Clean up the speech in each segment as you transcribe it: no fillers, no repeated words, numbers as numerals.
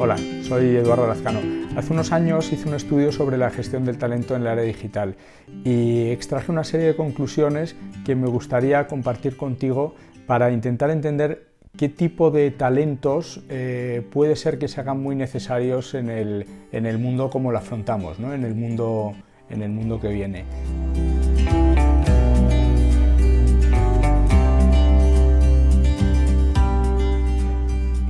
Hola, soy Eduardo Lazcano. Hace unos años hice un estudio sobre la gestión del talento en la era digital y extraje una serie de conclusiones que me gustaría compartir contigo para intentar entender qué tipo de talentos puede ser que se hagan muy necesarios en el mundo como lo afrontamos, ¿no? en el mundo que viene.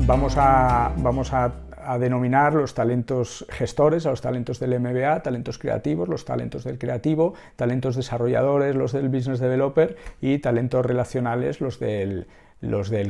Vamos a denominar los talentos gestores, a los talentos del MBA, talentos creativos, los talentos del creativo, talentos desarrolladores, los del business developer, y talentos relacionales, los del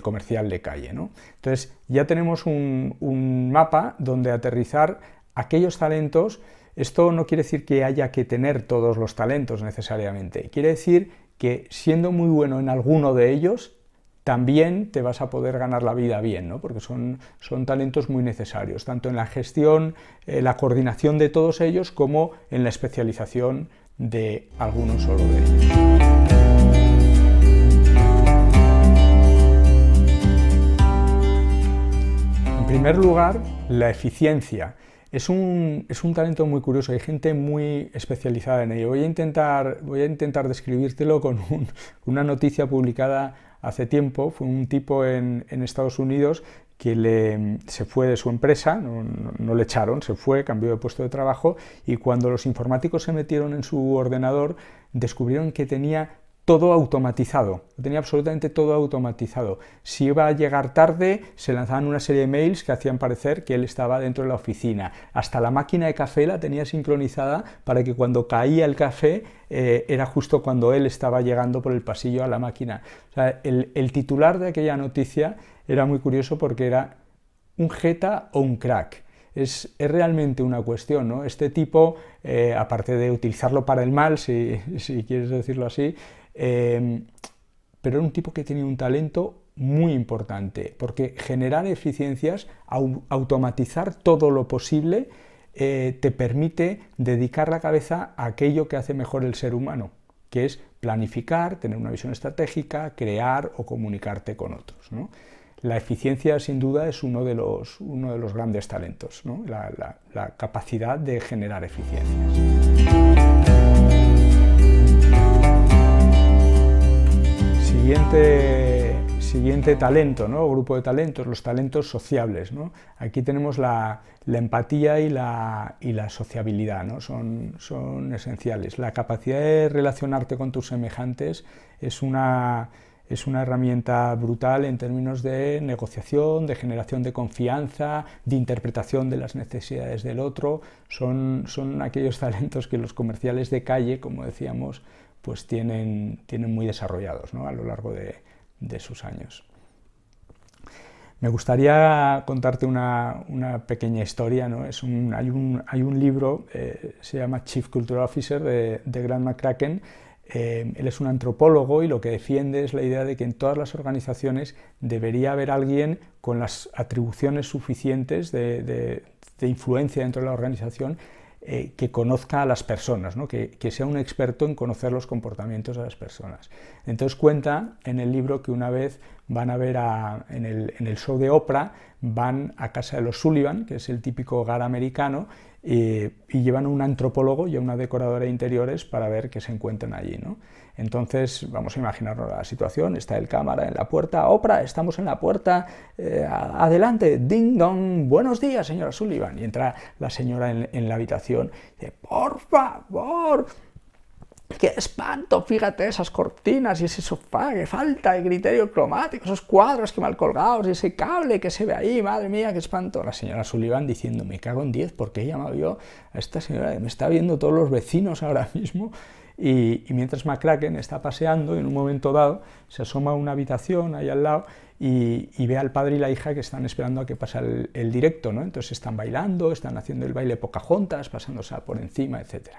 comercial de calle, ¿no? Entonces ya tenemos un mapa donde aterrizar aquellos talentos. Esto no quiere decir que haya que tener todos los talentos necesariamente, quiere decir que siendo muy bueno en alguno de ellos, también te vas a poder ganar la vida bien, ¿no? Porque son talentos muy necesarios, tanto en la gestión, la coordinación de todos ellos, como en la especialización de alguno solo de ellos. En primer lugar, la eficiencia. Es un talento muy curioso, hay gente muy especializada en ello. Voy a intentar describírtelo con una noticia publicada hace tiempo. Fue un tipo en Estados Unidos que se fue de su empresa, no le echaron, se fue, cambió de puesto de trabajo, y cuando los informáticos se metieron en su ordenador descubrieron que tenía todo automatizado, tenía absolutamente todo automatizado. Si iba a llegar tarde, se lanzaban una serie de mails que hacían parecer que él estaba dentro de la oficina. Hasta la máquina de café la tenía sincronizada para que cuando caía el café era justo cuando él estaba llegando por el pasillo a la máquina. O sea, el titular de aquella noticia era muy curioso porque era un jeta o un crack. Es realmente una cuestión, ¿no? Este tipo, aparte de utilizarlo para el mal, si quieres decirlo así, pero era un tipo que tenía un talento muy importante, porque generar eficiencias, automatizar todo lo posible, te permite dedicar la cabeza a aquello que hace mejor el ser humano, que es planificar, tener una visión estratégica, crear o comunicarte con otros, ¿no? La eficiencia, sin duda, es uno de los grandes talentos, ¿no? La capacidad de generar eficiencias. Siguiente talento, ¿no? Grupo de talentos, los talentos sociables, ¿no? Aquí tenemos la empatía y la sociabilidad, ¿no? Son esenciales. La capacidad de relacionarte con tus semejantes es una herramienta brutal en términos de negociación, de generación de confianza, de interpretación de las necesidades del otro. Son aquellos talentos que los comerciales de calle, como decíamos, pues tienen muy desarrollados, ¿no? A lo largo de sus años. Me gustaría contarte una pequeña historia, ¿no? Hay un libro, se llama Chief Cultural Officer, de Grant McCracken. Él es un antropólogo y lo que defiende es la idea de que en todas las organizaciones debería haber alguien con las atribuciones suficientes de influencia dentro de la organización, que conozca a las personas, ¿no? que sea un experto en conocer los comportamientos de las personas. Entonces cuenta en el libro que una vez van a ver en el show de Oprah, van a casa de los Sullivan, que es el típico hogar americano, y llevan a un antropólogo y a una decoradora de interiores para ver qué se encuentran allí, ¿no? Entonces vamos a imaginarnos la situación, está el cámara en la puerta, Oprah, estamos en la puerta, adelante, ding dong, buenos días señora Sullivan, y entra la señora en la habitación, y dice, por favor, qué espanto, fíjate esas cortinas y ese sofá, que falta de criterio cromático, esos cuadros que mal colgados y ese cable que se ve ahí, madre mía, qué espanto. La señora Sullivan diciendo, me cago en 10, ¿por qué he llamado yo a esta señora? Me está viendo todos los vecinos ahora mismo. Y mientras McCracken está paseando, en un momento dado se asoma a una habitación ahí al lado y ve al padre y la hija que están esperando a que pase el directo, ¿no? Entonces están bailando, están haciendo el baile Pocahontas, pasándose por encima, etc.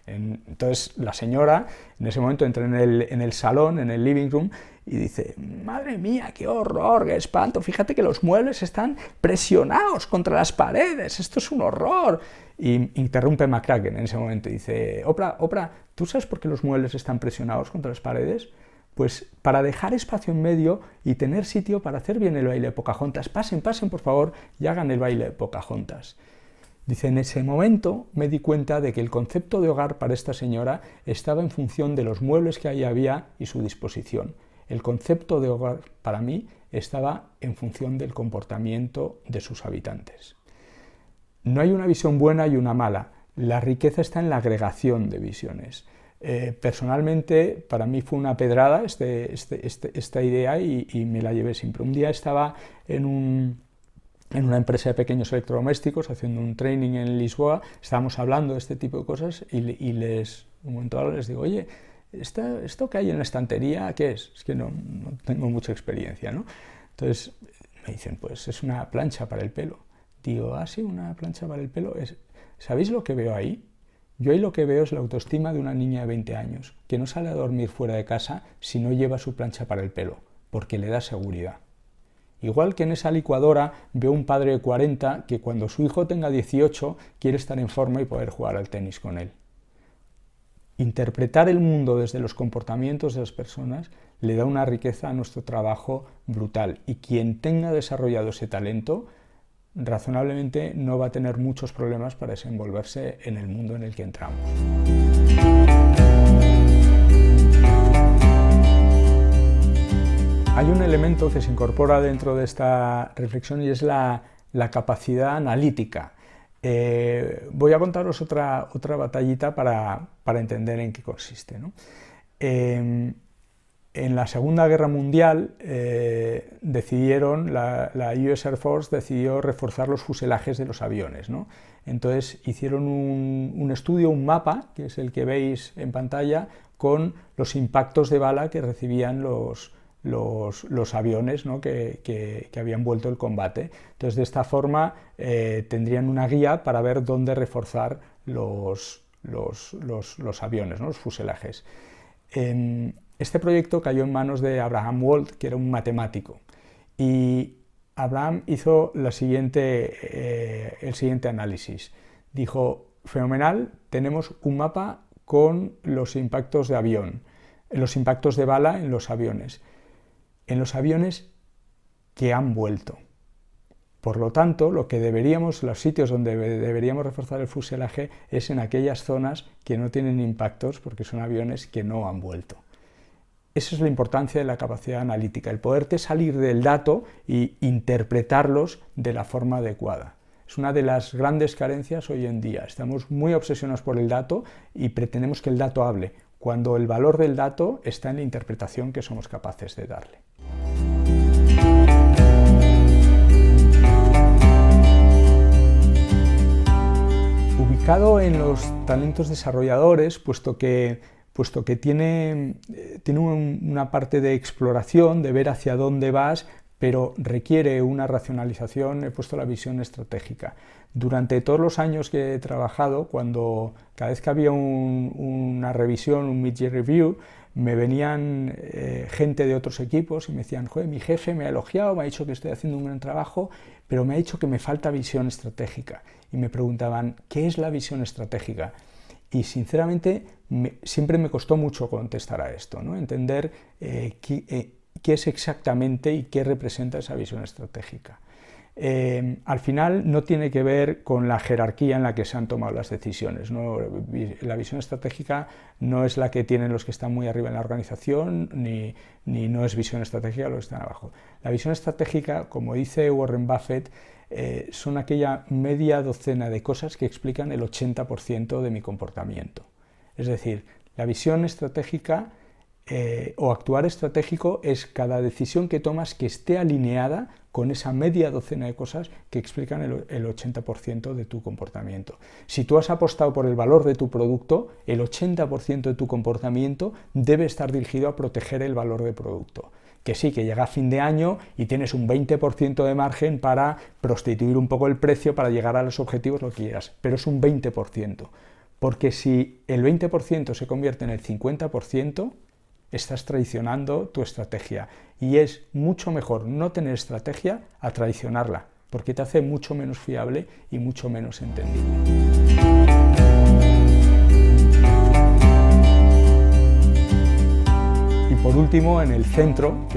Entonces la señora en ese momento entra en el salón, en el living room, y dice, madre mía, qué horror, qué espanto, fíjate que los muebles están presionados contra las paredes, esto es un horror. Y interrumpe McCracken en ese momento y dice, Oprah, ¿tú sabes por qué los muebles están presionados contra las paredes? pues para dejar espacio en medio y tener sitio para hacer bien el baile de Pocahontas. Pasen, pasen por favor y hagan el baile de Pocahontas. Dice, en ese momento me di cuenta de que el concepto de hogar para esta señora estaba en función de los muebles que ahí había y su disposición. El concepto de hogar para mí estaba en función del comportamiento de sus habitantes. No hay una visión buena y una mala. La riqueza está en la agregación de visiones. Personalmente, para mí fue una pedrada esta idea y me la llevé siempre. Un día estaba en una empresa de pequeños electrodomésticos haciendo un training en Lisboa, estábamos hablando de este tipo de cosas y un momento dado les digo, oye, ¿esto que hay en la estantería qué es? Es que no tengo mucha experiencia, ¿no? Entonces me dicen, pues es una plancha para el pelo. Digo, sí, una plancha para el pelo. ¿Sabéis lo que veo ahí? Yo ahí lo que veo es la autoestima de una niña de 20 años, que no sale a dormir fuera de casa si no lleva su plancha para el pelo, porque le da seguridad. Igual que en esa licuadora veo un padre de 40 que cuando su hijo tenga 18 quiere estar en forma y poder jugar al tenis con él. Interpretar el mundo desde los comportamientos de las personas le da una riqueza a nuestro trabajo brutal y quien tenga desarrollado ese talento razonablemente no va a tener muchos problemas para desenvolverse en el mundo en el que entramos. Hay un elemento que se incorpora dentro de esta reflexión y es la capacidad analítica. Voy a contaros otra batallita para entender en qué consiste, ¿no? En la Segunda Guerra Mundial la US Air Force decidió reforzar los fuselajes de los aviones, ¿no? Entonces hicieron un estudio, un mapa, que es el que veis en pantalla, con los impactos de bala que recibían los aviones, ¿no? que habían vuelto el combate. Entonces de esta forma tendrían una guía para ver dónde reforzar los aviones, ¿no? Los fuselajes. Este proyecto cayó en manos de Abraham Wald, que era un matemático, y Abraham hizo el siguiente análisis. Dijo, fenomenal, tenemos un mapa con los impactos de avión, los impactos de bala en los aviones que han vuelto. Por lo tanto, los sitios donde deberíamos reforzar el fuselaje es en aquellas zonas que no tienen impactos porque son aviones que no han vuelto. Esa es la importancia de la capacidad analítica, el poderte salir del dato e interpretarlos de la forma adecuada. Es una de las grandes carencias hoy en día. Estamos muy obsesionados por el dato y pretendemos que el dato hable, cuando el valor del dato está en la interpretación que somos capaces de darle. Ubicado en los talentos desarrolladores, puesto que tiene una parte de exploración, de ver hacia dónde vas, pero requiere una racionalización, he puesto la visión estratégica. Durante todos los años que he trabajado, cada vez que había una revisión, un mid-year review, me venían gente de otros equipos y me decían, joder, mi jefe me ha elogiado, me ha dicho que estoy haciendo un gran trabajo, pero me ha dicho que me falta visión estratégica. Y me preguntaban, ¿qué es la visión estratégica? Y sinceramente siempre me costó mucho contestar a esto, ¿no? Entender qué es exactamente y qué representa esa visión estratégica. Al final no tiene que ver con la jerarquía en la que se han tomado las decisiones, ¿no? La visión estratégica no es la que tienen los que están muy arriba en la organización, ni no es visión estratégica los que están abajo. La visión estratégica, como dice Warren Buffett, son aquella media docena de cosas que explican el 80% de mi comportamiento. Es decir, la visión estratégica o actuar estratégico es cada decisión que tomas que esté alineada con esa media docena de cosas que explican el 80% de tu comportamiento. Si tú has apostado por el valor de tu producto, el 80% de tu comportamiento debe estar dirigido a proteger el valor del producto. Que sí, que llega a fin de año y tienes un 20% de margen para prostituir un poco el precio para llegar a los objetivos, lo que quieras, pero es un 20%. Porque si el 20% se convierte en el 50%, estás traicionando tu estrategia. Y es mucho mejor no tener estrategia a traicionarla, porque te hace mucho menos fiable y mucho menos entendible. Y Por último, en el centro,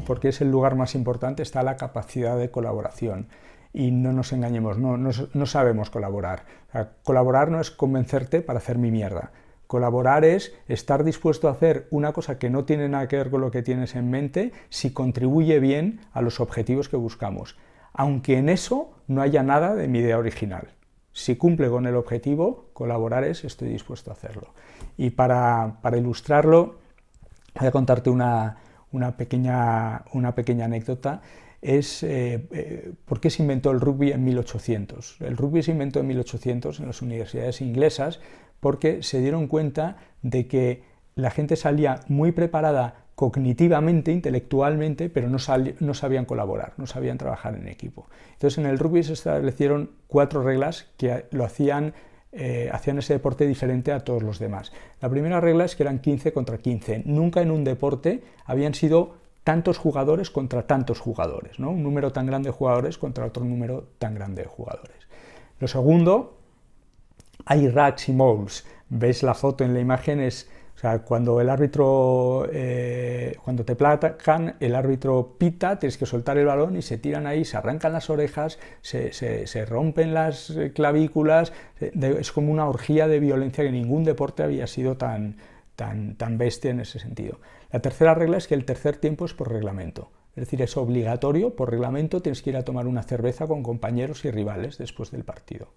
porque es el lugar más importante, está la capacidad de colaboración. Y no nos engañemos, no sabemos colaborar. O sea, colaborar no es convencerte para hacer mi mierda. Colaborar es estar dispuesto a hacer una cosa que no tiene nada que ver con lo que tienes en mente si contribuye bien a los objetivos que buscamos, aunque en eso no haya nada de mi idea original. Si cumple con el objetivo, colaborar es estoy dispuesto a hacerlo. Y para ilustrarlo, voy a contarte una pequeña anécdota. Es por qué se inventó el rugby en 1800. El rugby se inventó en 1800 en las universidades inglesas porque se dieron cuenta de que la gente salía muy preparada cognitivamente, intelectualmente, pero no sabían colaborar, no sabían trabajar en equipo. Entonces en el rugby se establecieron 4 reglas que hacían ese deporte diferente a todos los demás. La primera regla es que eran 15 contra 15. Nunca en un deporte habían sido tantos jugadores contra tantos jugadores, ¿no? Un número tan grande de jugadores contra otro número tan grande de jugadores. Lo segundo, hay racks y mauls. Veis la foto en la imagen, o sea, cuando el árbitro, cuando te platan, el árbitro pita, tienes que soltar el balón y se tiran ahí, se arrancan las orejas, se rompen las clavículas, es como una orgía de violencia que ningún deporte había sido tan bestia en ese sentido. La tercera regla es que el tercer tiempo es por reglamento, es decir, es obligatorio, por reglamento tienes que ir a tomar una cerveza con compañeros y rivales después del partido.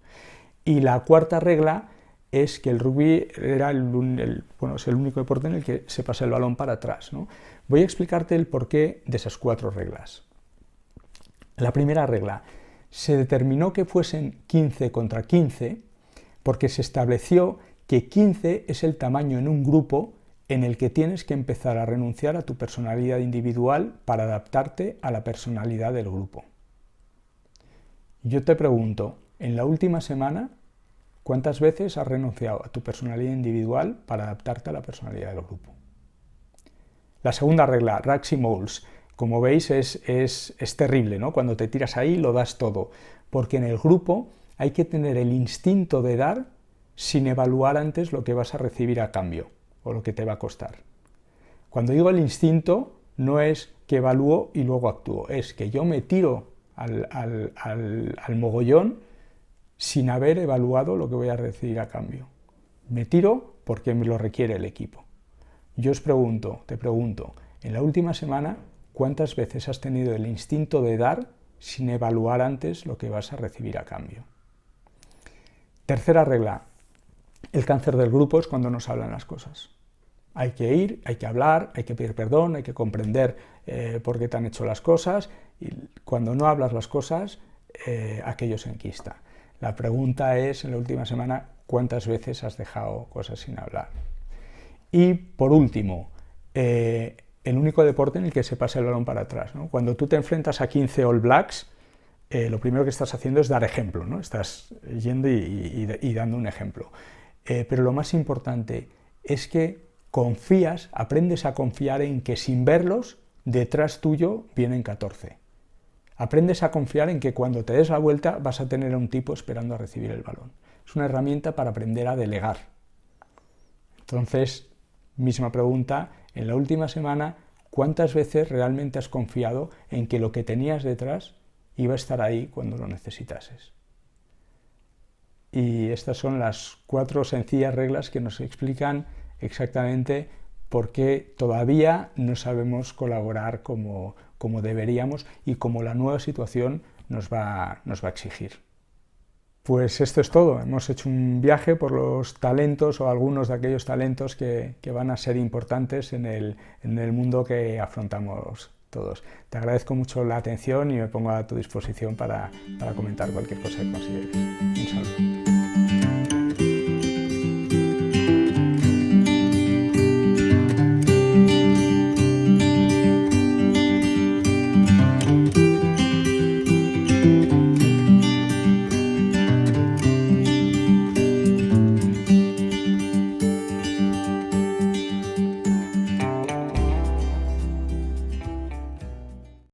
Y la cuarta regla es que el rugby era es el único deporte en el que se pasa el balón para atrás, ¿no? Voy a explicarte el porqué de esas 4 reglas. La primera regla, se determinó que fuesen 15 contra 15 porque se estableció que 15 es el tamaño en un grupo en el que tienes que empezar a renunciar a tu personalidad individual para adaptarte a la personalidad del grupo. Yo te pregunto, en la última semana, ¿cuántas veces has renunciado a tu personalidad individual para adaptarte a la personalidad del grupo? La segunda regla, racks y mauls, como veis es terrible, ¿no? Cuando te tiras ahí lo das todo, porque en el grupo hay que tener el instinto de dar sin evaluar antes lo que vas a recibir a cambio o lo que te va a costar. Cuando digo el instinto, no es que evalúo y luego actúo, es que yo me tiro al mogollón sin haber evaluado lo que voy a recibir a cambio. Me tiro porque me lo requiere el equipo. Yo te pregunto, en la última semana, ¿cuántas veces has tenido el instinto de dar sin evaluar antes lo que vas a recibir a cambio? Tercera regla, el cáncer del grupo es cuando nos hablan las cosas. Hay que ir, hay que hablar, hay que pedir perdón, hay que comprender por qué te han hecho las cosas, y cuando no hablas las cosas, aquello se enquista. La pregunta es, en la última semana, ¿cuántas veces has dejado cosas sin hablar? Y por último, el único deporte en el que se pasa el balón para atrás, ¿no? Cuando tú te enfrentas a 15 All Blacks, lo primero que estás haciendo es dar ejemplo, ¿no? Estás yendo y dando un ejemplo. Pero lo más importante es que aprendes a confiar en que sin verlos, detrás tuyo vienen 14. Aprendes a confiar en que cuando te des la vuelta vas a tener a un tipo esperando a recibir el balón. Es una herramienta para aprender a delegar. Entonces, misma pregunta, en la última semana, ¿cuántas veces realmente has confiado en que lo que tenías detrás iba a estar ahí cuando lo necesitases? Y estas son las 4 sencillas reglas que nos explican exactamente por qué todavía no sabemos colaborar como deberíamos y como la nueva situación nos va a exigir. Pues esto es todo. Hemos hecho un viaje por los talentos o algunos de aquellos talentos que van a ser importantes en el mundo que afrontamos todos. Te agradezco mucho la atención y me pongo a tu disposición para comentar cualquier cosa que consideres. Un saludo.